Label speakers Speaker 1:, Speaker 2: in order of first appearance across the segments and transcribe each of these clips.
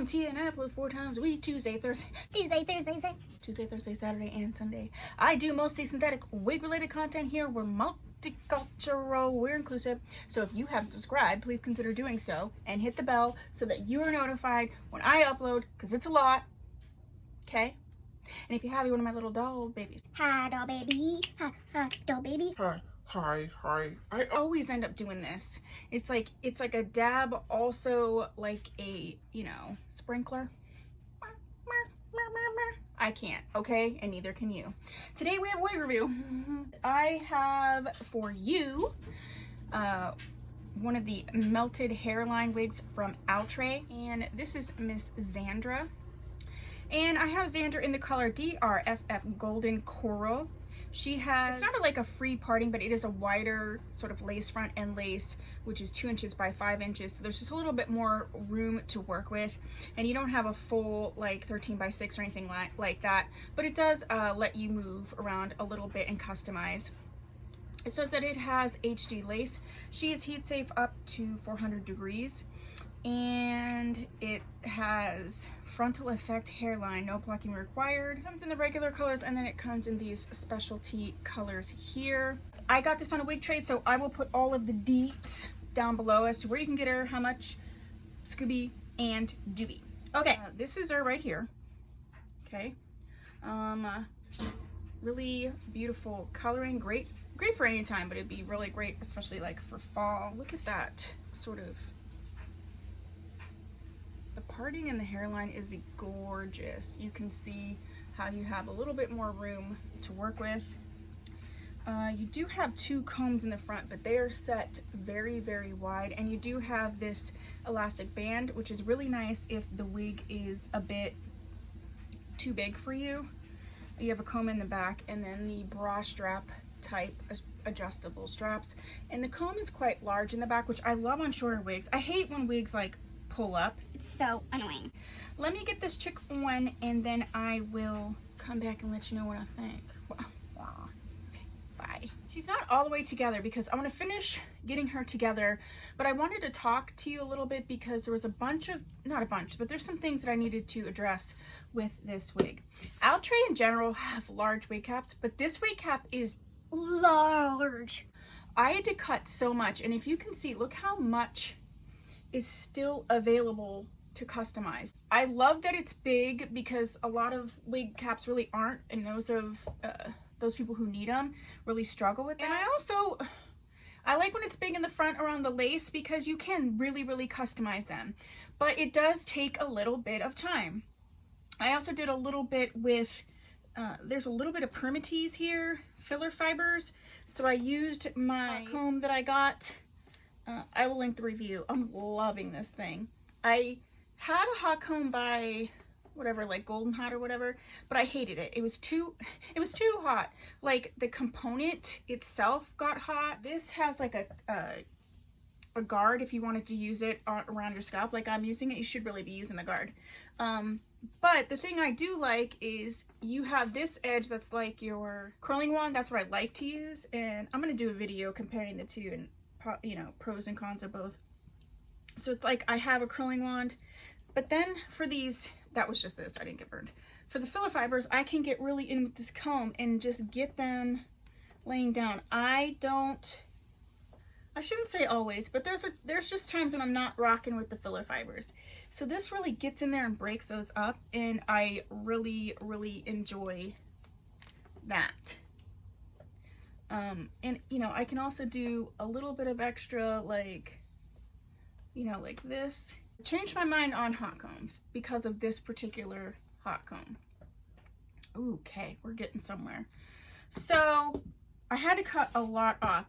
Speaker 1: I'm Tia and I upload 4 times a week, Tuesday, Thursday, Saturday, and Sunday. I do mostly synthetic wig related content here. We're multicultural, we're inclusive. So if you haven't subscribed, please consider doing so and hit the bell so that you are notified when I upload, because it's a lot. Okay? And if you have, you're one of my little doll babies.
Speaker 2: Hi, doll baby. Hi, doll baby.
Speaker 3: Hi. I
Speaker 1: always end up doing this. It's like a dab, also like a, you know, sprinkler. I can't, okay? And neither can you. Today we have a wig review. I have for you one of the Melted Hairline wigs from Outre, and this is Miss Zandra. And I have Zandra in the color DRFF Golden Coral. She has, it's not like a free parting, but it is a wider sort of lace front and lace, which is 2 inches by 5 inches. So there's just a little bit more room to work with. And you don't have a full like 13 by 6 or anything like that, but it does let you move around a little bit and customize. It says that it has HD lace. She is heat safe up to 400 degrees. And it has frontal effect hairline, no plucking required. It comes in the regular colors, and then it comes in these specialty colors here. I got this on a wig trade, so I will put all of the deets down below as to where you can get her, how much, Scooby and Dooby. Okay, this is her right here. Okay, really beautiful coloring, great for any time, but it'd be really great, especially like for fall. Look at that sort of. The parting in the hairline is gorgeous. You can see how you have a little bit more room to work with. You do have 2 combs in the front, but they are set very, very wide. And you do have this elastic band, which is really nice if the wig is a bit too big for you. You have a comb in the back, and then the bra strap type adjustable straps. And the comb is quite large in the back, which I love on shorter wigs. I hate when wigs like pull up.
Speaker 2: It's so annoying.
Speaker 1: Let me get this chick on, and then I will come back and let you know what I think. Okay, bye. She's not all the way together because I want to finish getting her together, but I wanted to talk to you a little bit because there was a bunch of, not a bunch, but there's some things that I needed to address with this wig. Outre in general have large wig caps, but this wig cap is
Speaker 2: large.
Speaker 1: I had to cut so much, and if you can see, look how much is still available to customize. I love that it's big because a lot of wig caps really aren't, and those people who need them really struggle with that. And I like when it's big in the front around the lace because you can really customize them, but it does take a little bit of time. I also did a little bit with there's a little bit of permatease here, filler fibers, so I used my comb that I got. I will link the review. I'm loving this thing. I had a hot comb by whatever, like Golden Hot or whatever, but I hated it. It was too hot. Like the component itself got hot. This has like a guard if you wanted to use it around your scalp like I'm using it. You should really be using the guard. But the thing I do like is you have this edge that's like your curling wand. That's what I like to use, and I'm gonna do a video comparing the two and, you know, pros and cons of both. So it's like I have a curling wand, but then for these, that was just this, I didn't get burned. For the filler fibers, I can get really in with this comb and just get them laying down. I shouldn't say always, but there's just times when I'm not rocking with the filler fibers. So this really gets in there and breaks those up, and I really enjoy that. And you know, I can also do a little bit of extra, like, you know, like this. I changed my mind on hot combs because of this particular hot comb. Okay, we're getting somewhere. So I had to cut a lot off.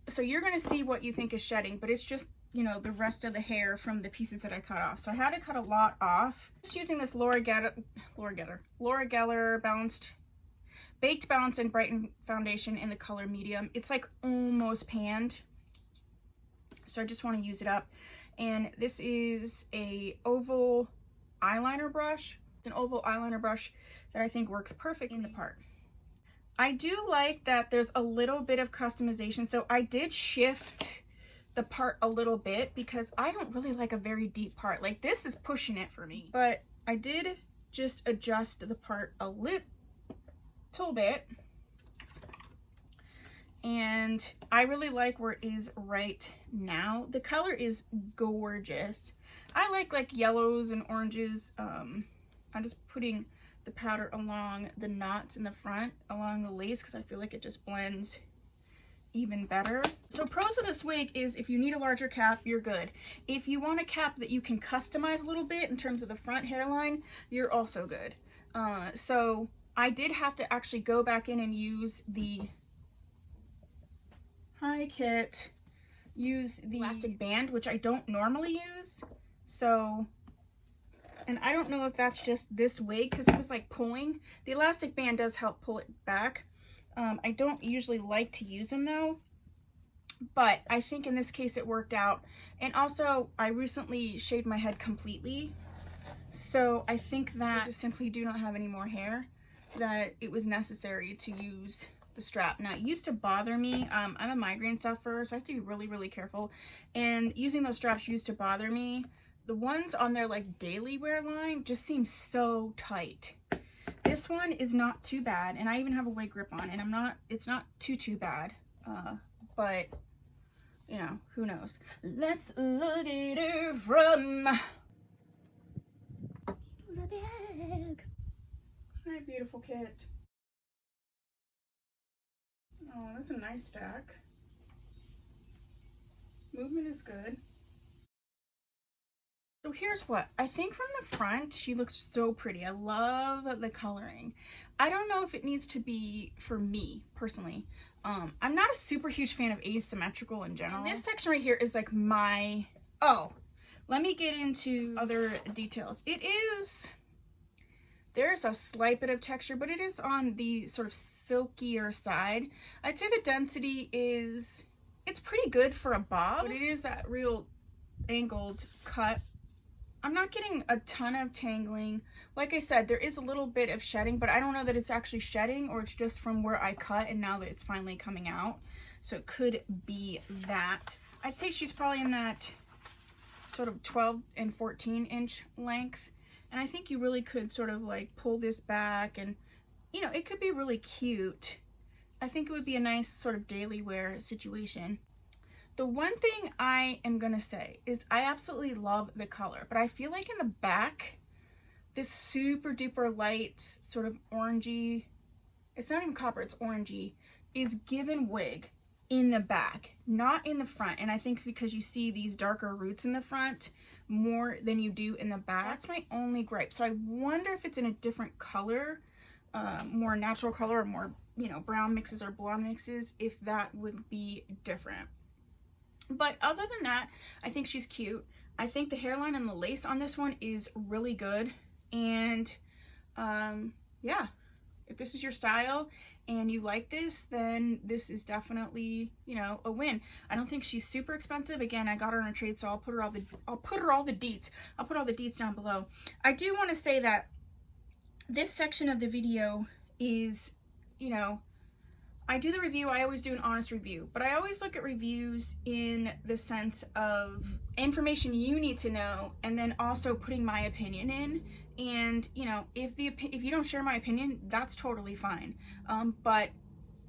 Speaker 1: So you're going to see what you think is shedding, but it's just, you know, the rest of the hair from the pieces that I cut off. So I had to cut a lot off. Just using this Laura Geller Baked Balance and Brighten foundation in the color medium. It's like almost panned, so I just want to use it up. And this is a oval eyeliner brush. It's an oval eyeliner brush that I think works perfect in the part. I do like that there's a little bit of customization. So I did shift the part a little bit because I don't really like a very deep part. Like this is pushing it for me. But I did just adjust the part a little bit. And I really like where it is right now. The color is gorgeous. I like yellows and oranges. I'm just putting the powder along the knots in the front, along the lace, because I feel like it just blends even better. So pros of this wig is if you need a larger cap, you're good. If you want a cap that you can customize a little bit in terms of the front hairline, you're also good. So I did have to actually go back in and use the Hi Kit, use the elastic band, which I don't normally use. So, and I don't know if that's just this wig because it was like pulling. The elastic band does help pull it back. I don't usually like to use them though, but I think in this case it worked out. And also I recently shaved my head completely. So I think that I just simply do not have any more hair, that it was necessary to use the strap. Now, it used to bother me. I'm a migraine sufferer, so I have to be really, really careful. And using those straps used to bother me. The ones on their like daily wear line just seem so tight. This one is not too bad, and I even have a wig grip on, and it's not too bad. But you know, who knows? Let's look at her from
Speaker 2: the back.
Speaker 1: Hi, beautiful kit. Oh, that's a nice stack. Movement is good. So here's what I think from the front. She looks so pretty. I love the coloring. I don't know if it needs to be for me personally. I'm not a super huge fan of asymmetrical in general. And this section right here is like my, let me get into other details. There's a slight bit of texture, but it is on the sort of silkier side. I'd say the density it's pretty good for a bob, but it is that real angled cut. I'm not getting a ton of tangling. Like I said, there is a little bit of shedding, but I don't know that it's actually shedding or it's just from where I cut and now that it's finally coming out. So it could be that. I'd say she's probably in that sort of 12 and 14 inch length. And I think you really could sort of like pull this back and, you know, it could be really cute. I think it would be a nice sort of daily wear situation. The one thing I am going to say is I absolutely love the color, but I feel like in the back, this super duper light sort of orangey, it's not even copper, it's orangey, is given wig in the back, not in the front. And I think because you see these darker roots in the front more than you do in the back, that's my only gripe. So I wonder if it's in a different color, more natural color, or more, you know, brown mixes or blonde mixes, if that would be different. But other than that, I think she's cute. I think the hairline and the lace on this one is really good. And yeah, if this is your style and you like this, then this is definitely, you know, a win. I don't think she's super expensive. Again, I got her on a trade, so I'll put her all the deets. I'll put all the deets down below. I do want to say that this section of the video is, you know, I do the review, I always do an honest review, but I always look at reviews in the sense of information you need to know, and then also putting my opinion in. And, you know, if you don't share my opinion, that's totally fine. But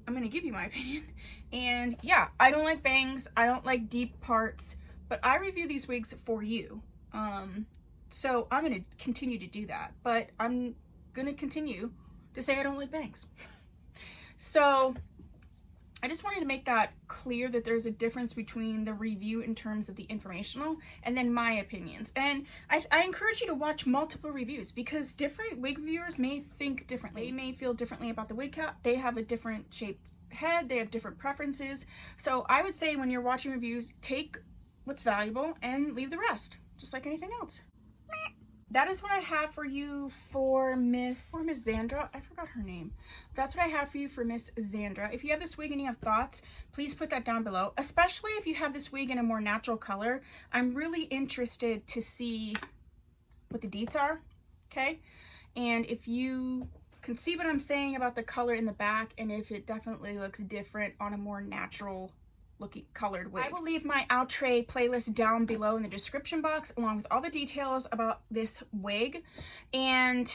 Speaker 1: I'm going to give you my opinion. And yeah, I don't like bangs. I don't like deep parts, but I review these wigs for you. So I'm going to continue to do that, but I'm going to continue to say I don't like bangs. So I just wanted to make that clear, that there's a difference between the review in terms of the informational and then my opinions. And I encourage you to watch multiple reviews, because different wig reviewers may think differently. They may feel differently about the wig cap. They have a different shaped head. They have different preferences. So I would say when you're watching reviews, take what's valuable and leave the rest, just like anything else. That is what I have for you for Miss Zandra. I forgot her name. That's what I have for you for Miss Zandra. If you have this wig and you have thoughts, please put that down below, especially if you have this wig in a more natural color. I'm really interested to see what the deets are, okay? And if you can see what I'm saying about the color in the back, and if it definitely looks different on a more natural looking colored wig. I will leave my Outre playlist down below in the description box along with all the details about this wig. And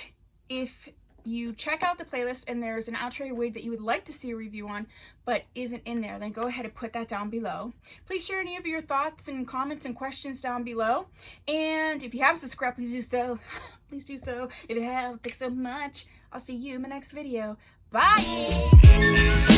Speaker 1: if you check out the playlist and there's an Outre wig that you would like to see a review on but isn't in there, then go ahead and put that down below. Please share any of your thoughts and comments and questions down below. And if you haven't subscribed, please do so. Please do so. If you have, thanks so much. I'll see you in my next video. Bye!